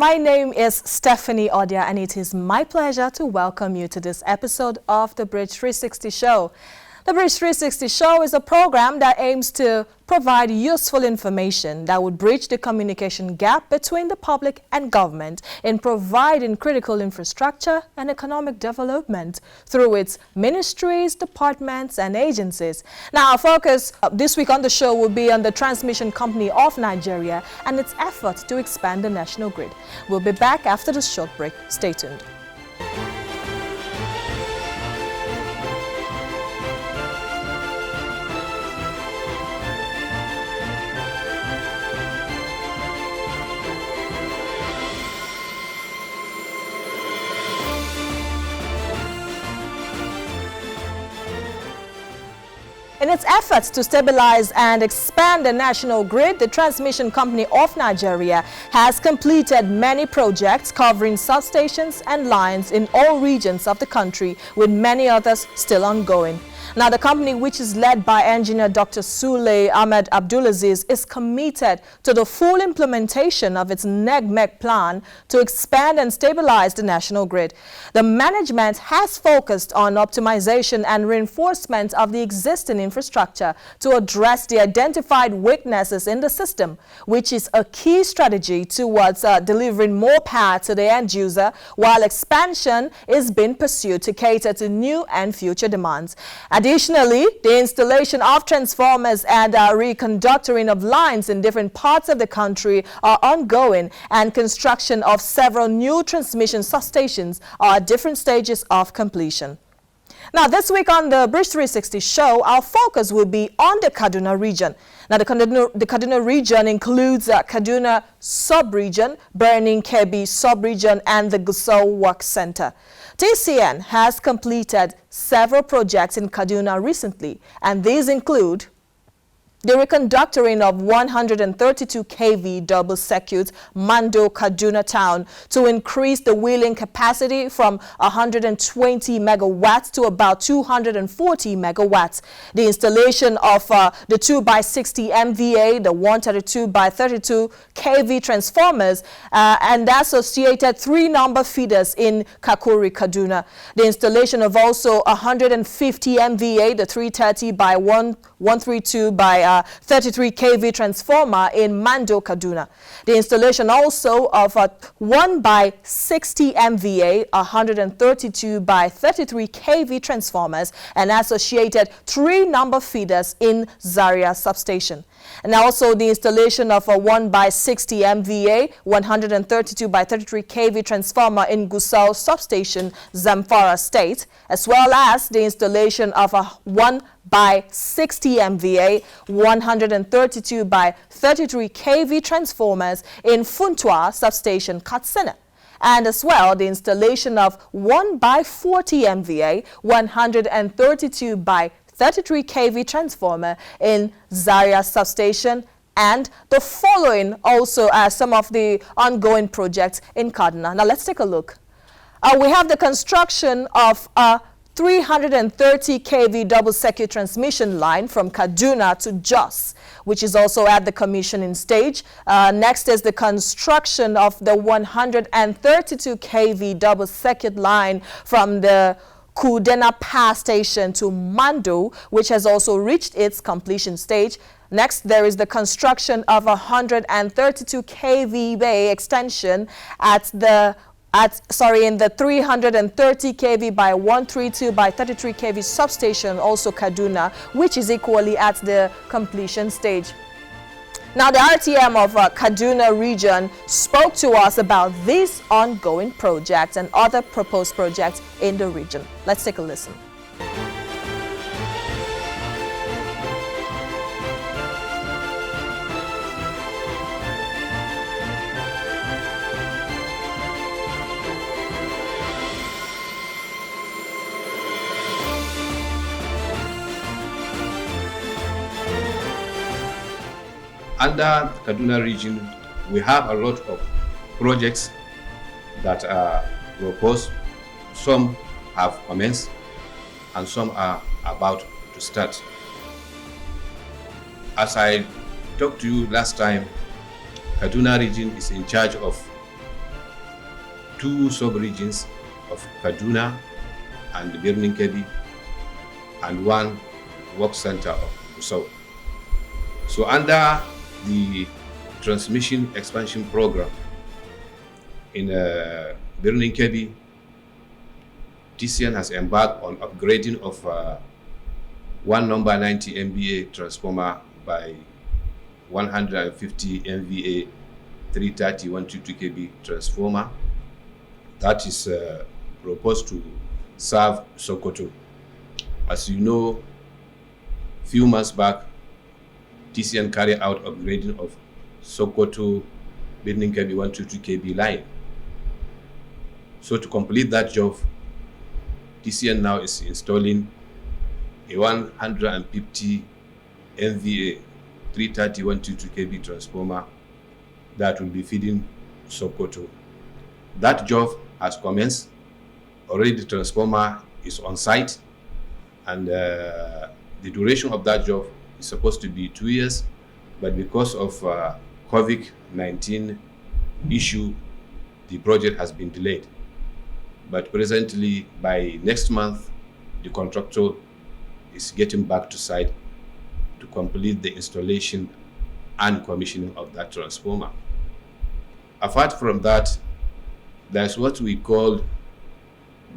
my name is Stephanie Odia, and it is my pleasure to welcome you to this episode of the Bridge 360 Show. The Bridge 360 Show is a program that aims to provide useful information that would bridge the communication gap between the public and government in providing critical infrastructure and economic development through its ministries, departments, and agencies. Now, our focus this week on the show will be on the transmission company of Nigeria and its efforts to expand the national grid. We'll be back after this short break. Stay tuned. In its efforts to stabilize and expand the national grid, the Transmission Company of Nigeria has completed many projects covering substations and lines in all regions of the country, with many others still ongoing. Now, the company, which is led by engineer Dr. Sule Ahmed Abdulaziz, is committed to the full implementation of its NEGMEC plan to expand and stabilize the national grid. The management has focused on optimization and reinforcement of the existing infrastructure to address the identified weaknesses in the system, which is a key strategy towards delivering more power to the end user, while expansion is being pursued to cater to new and future demands. Additionally, the installation of transformers and reconductoring of lines in different parts of the country are ongoing, and construction of several new transmission substations are at different stages of completion. Now, this week on the Bridge 360 show, our focus will be on the Kaduna region. Now, the Kaduna region includes Kaduna sub-region, Burning Kebbi sub-region, and the Gusau Work Center. TCN has completed several projects in Kaduna recently, and these include the reconductoring of 132 kV double circuit Mando Kaduna town to increase the wheeling capacity from 120 megawatts to about 240 megawatts. The installation of the 2x60 MVA, the 132x32 kV transformers and associated 3-number feeders in Kakuri, Kaduna. The installation of also 150 MVA, the 330x132 33 kV transformer in Mando, Kaduna. The installation also of a 1x60 MVA, 132x33 kV transformers and associated 3-number feeders in Zaria substation. And also the installation of a 1x60 MVA, 132x33 kV transformer in Gusau substation, Zamfara State, as well as the installation of a 1x60 MVA, 132x33 kV transformers in Funtua substation, Katsina. And as well, the installation of 1x40 MVA, 132x33 kV transformer in Zaria substation. And the following also are some of the ongoing projects in Kaduna. Now, let's take a look. We have the construction of a 330 kV double circuit transmission line from Kaduna to Jos, which is also at the commissioning stage. Next is the construction of the 132 kV double circuit line from the Kudena Power Station to Mando, which has also reached its completion stage. Next, there is the construction of a 132 kV bay extension in the 330 kV by 132 by 33 kV substation, also Kaduna, which is equally at the completion stage. Now, the RTM of Kaduna region spoke to us about these ongoing projects and other proposed projects in the region. Let's take a listen. Under the Kaduna region, we have a lot of projects that are proposed. Some have commenced and some are about to start. As I talked to you last time, Kaduna region is in charge of two sub-regions of Kaduna and Birnin Kebbi, and one work center of Gusau. So under the transmission expansion program in Birnin Kebbi, TCN has embarked on upgrading of one number 90 MVA transformer by 150 MVA 330 122 kV transformer that is proposed to serve Sokoto. As you know, few months back, TCN carried out upgrading of Sokoto Birnin Kebbi 122 kV line. So to complete that job, TCN now is installing a 150 MVA 330 122 kV transformer that will be feeding Sokoto. That job has commenced. Already the transformer is on site, and the duration of that job is supposed to be 2 years, but because of COVID-19 issue, the project has been delayed. But presently, by next month, the contractor is getting back to site to complete the installation and commissioning of that transformer. Apart from that, there's what we call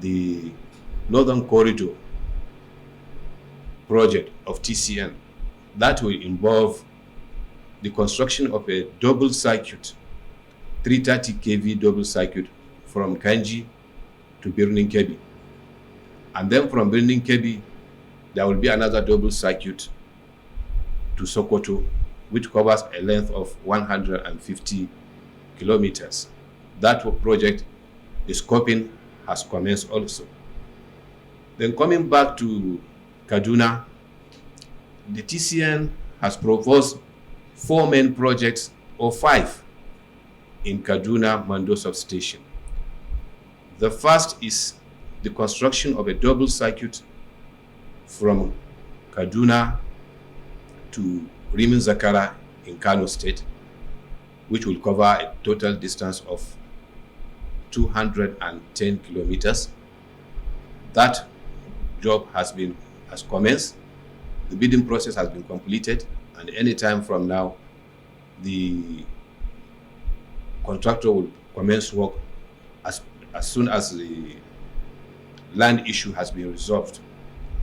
the Northern Corridor project of TCN. That will involve the construction of a double circuit, 330 kV double circuit from Kanji to Birnin Kebbi. And then from Birnin Kebbi, there will be another double circuit to Sokoto, which covers a length of 150 kilometers. That project, the scoping has commenced also. Then coming back to Kaduna, the TCN has proposed 4 main projects, or 5, in Kaduna Mando substation. The first is the construction of a double circuit from Kaduna to Rimin Zakara in Kano State, which will cover a total distance of 210 kilometers. That job has commenced. The bidding process has been completed, and any time from now, the contractor will commence work as soon as the land issue has been resolved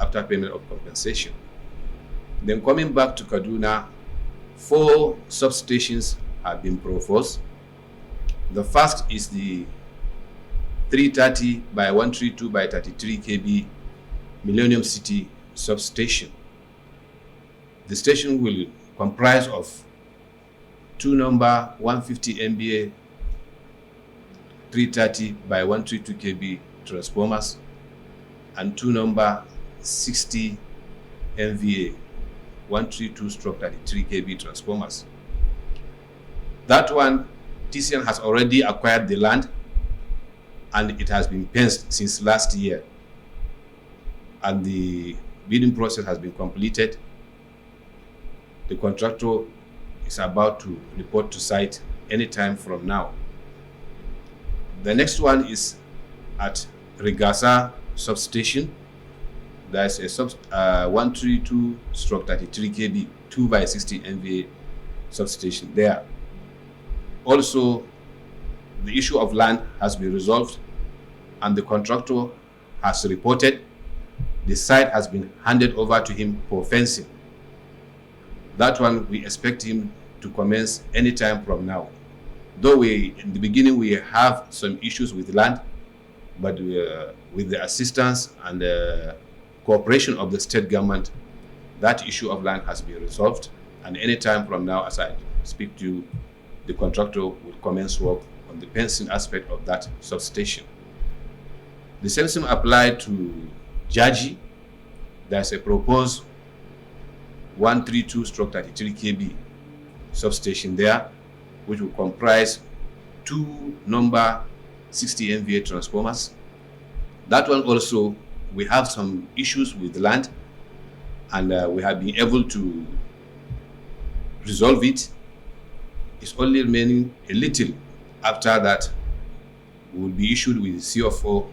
after payment of compensation. Then coming back to Kaduna, 4 substations have been proposed. The first is the 330 by 132 by 33 kV Millennium City substation. The station will comprise of 2 number 150 MVA 330 by 132 kV transformers and 2 number 60 MVA 132/33 kV transformers. That one, TCN has already acquired the land, and it has been fenced since last year, and the bidding process has been completed. The contractor is about to report to site anytime from now. The next one is at Rigasa substation. There's a 132/33 kV 2 by 60 MVA substation there. Also, the issue of land has been resolved, and the contractor has reported. The site has been handed over to him for fencing. That one, we expect him to commence anytime from now. Though in the beginning we have some issues with land, but with the assistance and cooperation of the state government, that issue of land has been resolved, and anytime from now, as I speak to you, the contractor will commence work on the fencing aspect of that substation. The same thing applied to Jaji. There's a proposed 132/33 kV substation there, which will comprise 2 number 60 MVA transformers. That one also, we have some issues with land, and we have been able to resolve it. It's only remaining a little after that will be issued with the CFO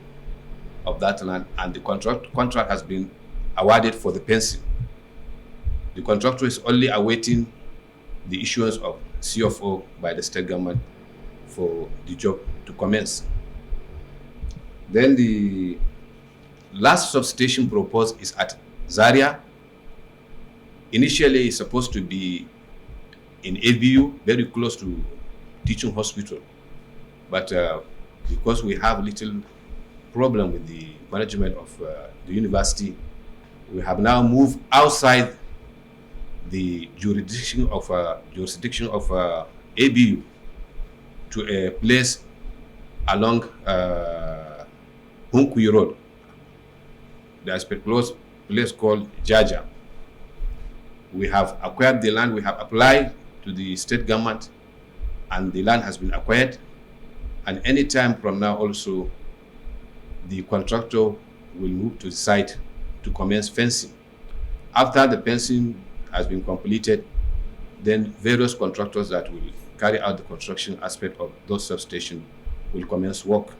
of that land, and the contract has been awarded for the fencing. The contractor is only awaiting the issuance of CFO by the state government for the job to commence. Then the last substation proposed is at Zaria. Initially, it's supposed to be in ABU, very close to teaching hospital. But because we have little problem with the management of the university, we have now moved outside the jurisdiction of ABU to a place along Hunkuyi Road. There's a place called Jaja. We have acquired the land, we have applied to the state government, and the land has been acquired. And any time from now also, the contractor will move to the site to commence fencing. After the fencing has been completed, then various contractors that will carry out the construction aspect of those substations will commence work.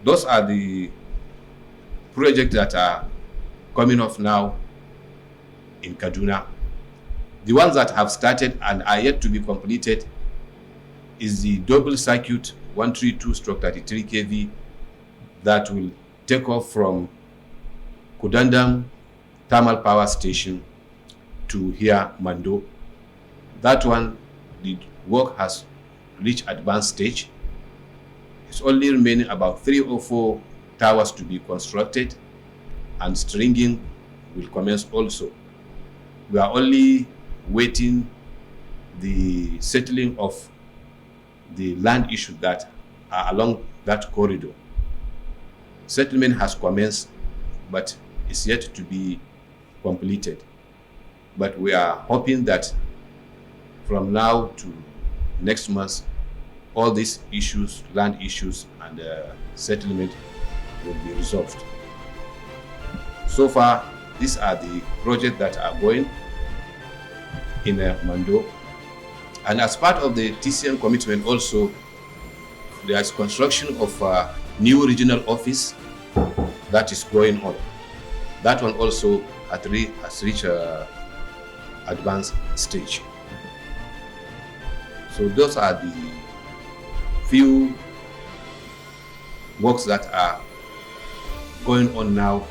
Those are the projects that are coming off now in Kaduna. The ones that have started and are yet to be completed is the double circuit 132/33 kV that will take off from Kudandam Thermal Power Station to here, Mando. That one, the work has reached advanced stage. It's only remaining about 3 or 4 towers to be constructed, and stringing will commence also. We are only waiting the settling of the land issues that are along that corridor. Settlement has commenced, but is yet to be completed. But we are hoping that from now to next month, all these issues, land issues and settlement, will be resolved. So far, these are the projects that are going in Mando. And as part of the TCN commitment also, there is construction of a new regional office that is going on. That one also has reached advanced stage. So those are the few works that are going on now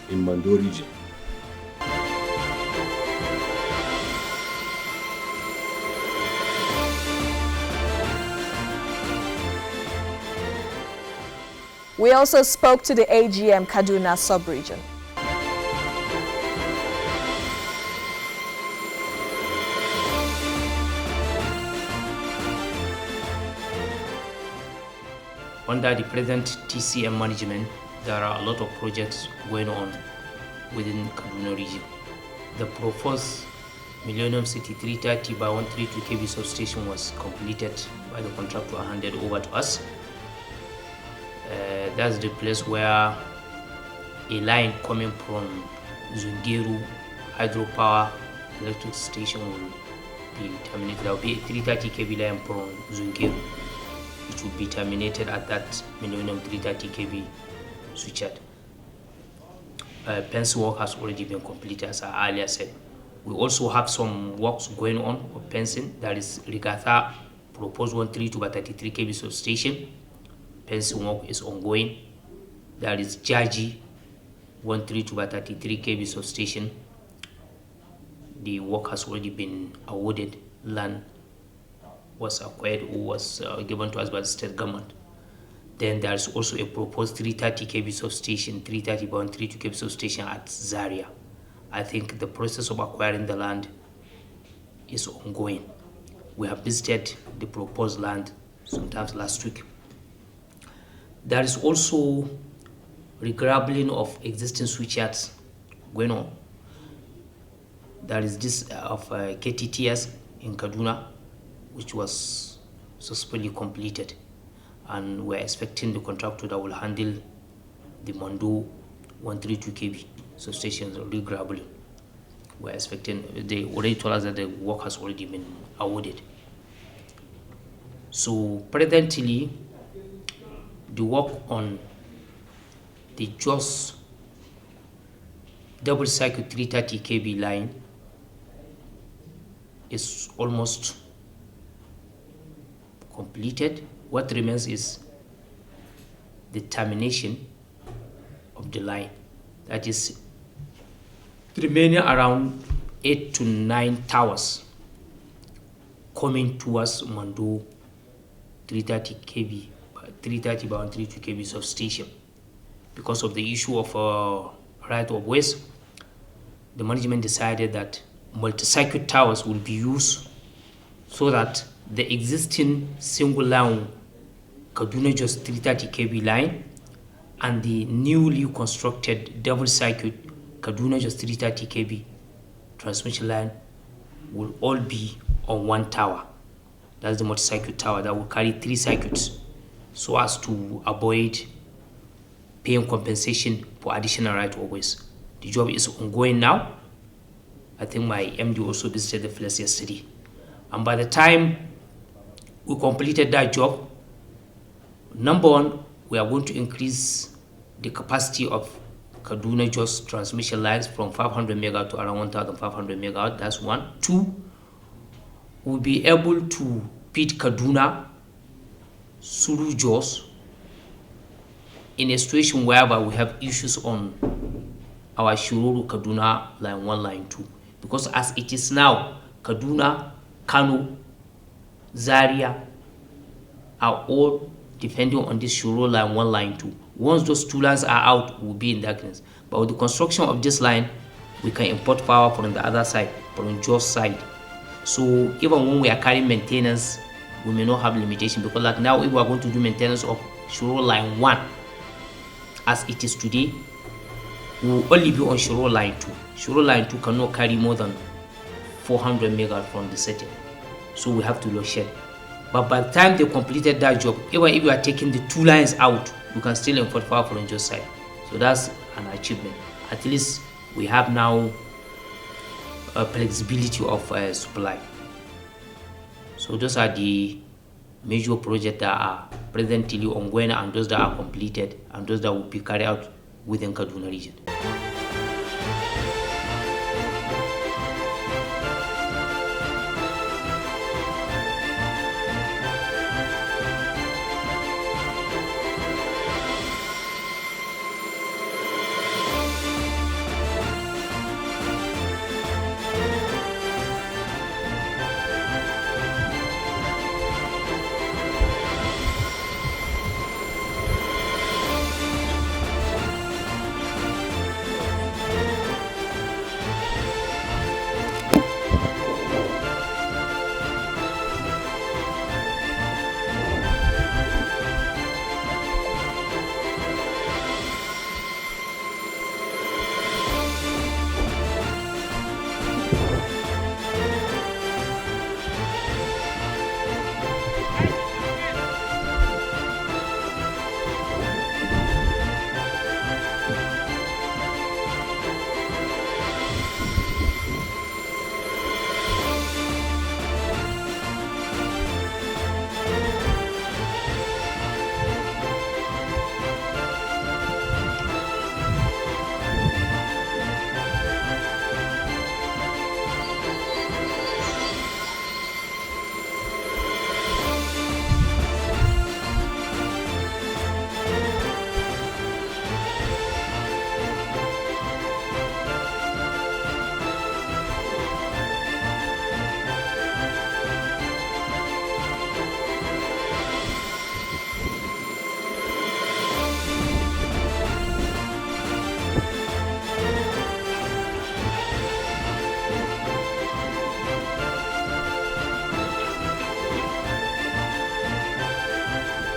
in Mando region. We also spoke to the AGM Kaduna sub-region. Under the present TCN management, there are a lot of projects going on within Kaduna region. The proposed Millennium City 330 by 132 kV substation was completed by the contractor and handed over to us. That's the place where a line coming from Zungeru hydropower electric station will be terminated. There will be a 330 kV line from Zungeru. It will be terminated at that Millennium 330 kV switchyard. Fencing work has already been completed, as I earlier said. We also have some works going on of fencing. There is Rigatha proposed 132 by 33 kV substation. Fencing work is ongoing. There is Jaji 132 by 33 kV substation. The work has already been awarded. Land was acquired or was given to us by the state government. Then there is also a proposed 330 kV substation, 330 by 132 kV substation at Zaria. I think the process of acquiring the land is ongoing. We have visited the proposed land sometimes last week. There is also regrabbling of existing switchyards going on. There is this of KTTS in Kaduna, which was successfully completed, and we're expecting the contractor that will handle the Mando 132 kV substations regrabbling. We're expecting, they already told us that the work has already been awarded. So presently, the work on the Jos double circuit 330 kV line is almost completed. What remains is the termination of the line. That is remaining around 8 to 9 towers coming towards Mando 330 kV, 330 by 132 kV substation. Because of the issue of right of ways, the management decided that multi-circuit towers will be used so that the existing single line Kaduna Jos 330 kV line and the newly constructed double circuit Kaduna Jos 330 kV transmission line will all be on one tower. That's the multi-circuit tower that will carry 3 circuits, so as to avoid paying compensation for additional right of ways. The job is ongoing now. I think my MD also visited the place yesterday. And by the time we completed that job, number one, we are going to increase the capacity of Kaduna Jos transmission lines from 500 megawatt to around 1,500 megawatt. That's one. 2, we'll be able to feed Kaduna through Jos in a situation whereby we have issues on our Shiroro Kaduna line 1, line 2. Because as it is now, Kaduna, Kano, Zaria are all depending on this Shiroro line 1, line 2. Once those 2 lines are out, we'll be in darkness. But with the construction of this line, we can import power from the other side, from Jos side. So even when we are carrying maintenance, we may not have limitation, because like now, if we are going to do maintenance of Shiroro line 1, as it is today, we will only be on Shiroro line 2. Shiroro line 2 cannot carry more than 400 megawatt from the setting, so we have to load shed. But by the time they completed that job, even if you are taking the 2 lines out, you can still import power from Jos side. So that's an achievement. At least we have now a flexibility of supply. So those are the major projects that are presently ongoing, and those that are completed, and those that will be carried out within Kaduna region.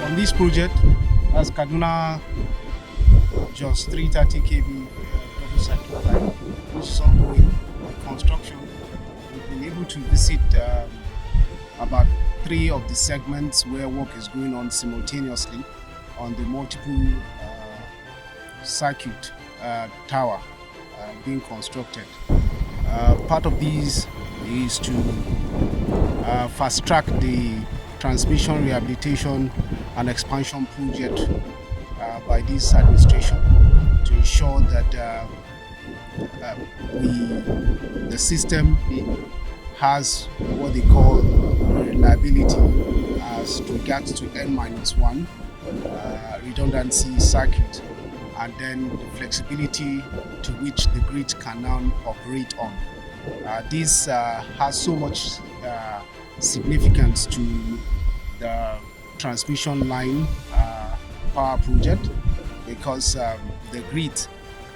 On this project, as Kaduna Jos 330 kV double circuit line, which is ongoing construction, we've been able to visit about 3 of the segments where work is going on simultaneously on the multiple circuit tower being constructed. Part of these is to fast track the transmission rehabilitation an expansion project by this administration to ensure that the system has what they call reliability as regards to N-1 redundancy circuit, and then the flexibility to which the grid can now operate on. This has so much significance to the transmission line power project, because the grid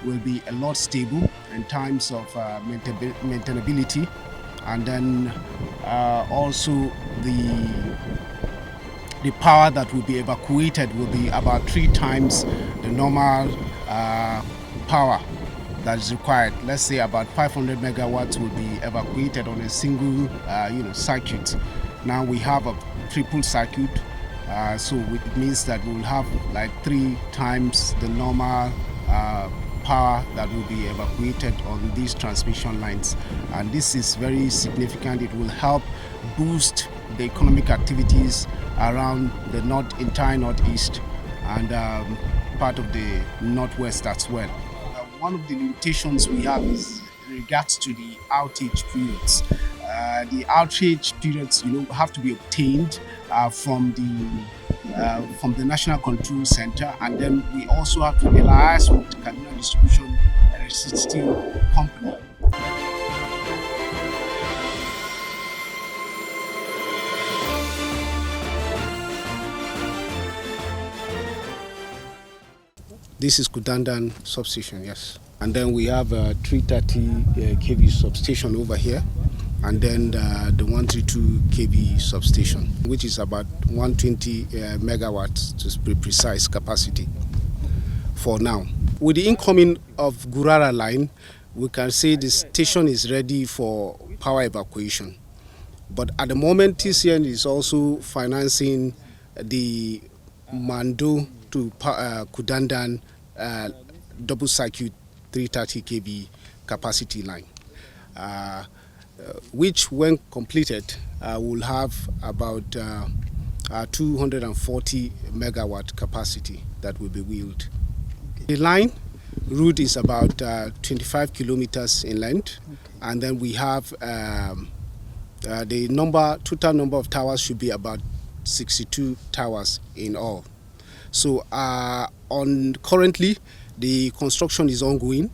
will be a lot stable in terms of maintainability, and then also the power that will be evacuated will be about 3 times the normal power that is required. Let's say about 500 megawatts will be evacuated on a single circuit. Now we have a triple circuit, so it means that we will have like 3 times the normal power that will be evacuated on these transmission lines. And this is very significant. It will help boost the economic activities around the entire northeast and part of the northwest as well. One of the limitations we have is in regards to the outage periods. The outage periods, have to be obtained from the National Control Center, and then we also have to liaise with Kaduna Distribution Electricity Company. This is Kudandan substation, yes. And then we have a 330 kV substation over here, and then the 132 kV substation, which is about 120 megawatts to be precise capacity for now. With the incoming of Gurara line, we can say the station is ready for power evacuation. But at the moment, TCN is also financing the Mando to Kudandan double circuit 330 kV capacity line, which when completed will have about 240 megawatt capacity that will be wheeled. The line route is about 25 kilometers in length, and then we have the total number of towers should be about 62 towers in all. So currently the construction is ongoing,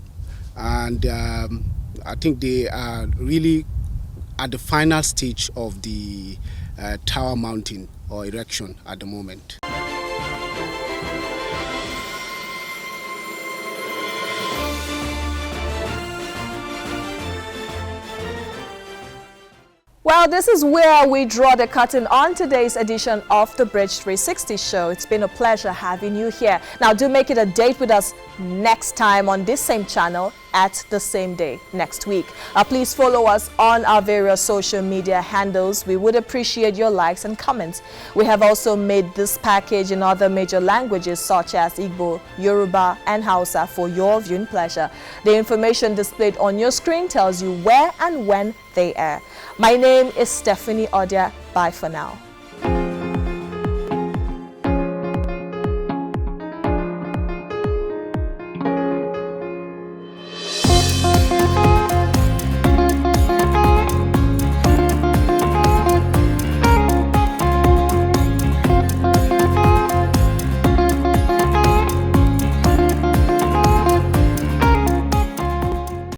and I think they are really at the final stage of the tower mounting or erection at the moment. Well, this is where we draw the curtain on today's edition of the Bridge 360 show. It's been a pleasure having you here. Now, do make it a date with us next time on this same channel at the same day next week. Please follow us on our various social media handles. We would appreciate your likes and comments. We have also made this package in other major languages such as Igbo, Yoruba, and Hausa for your viewing pleasure. The information displayed on your screen tells you where and when they air. My name is Stephanie Odia. Bye for now.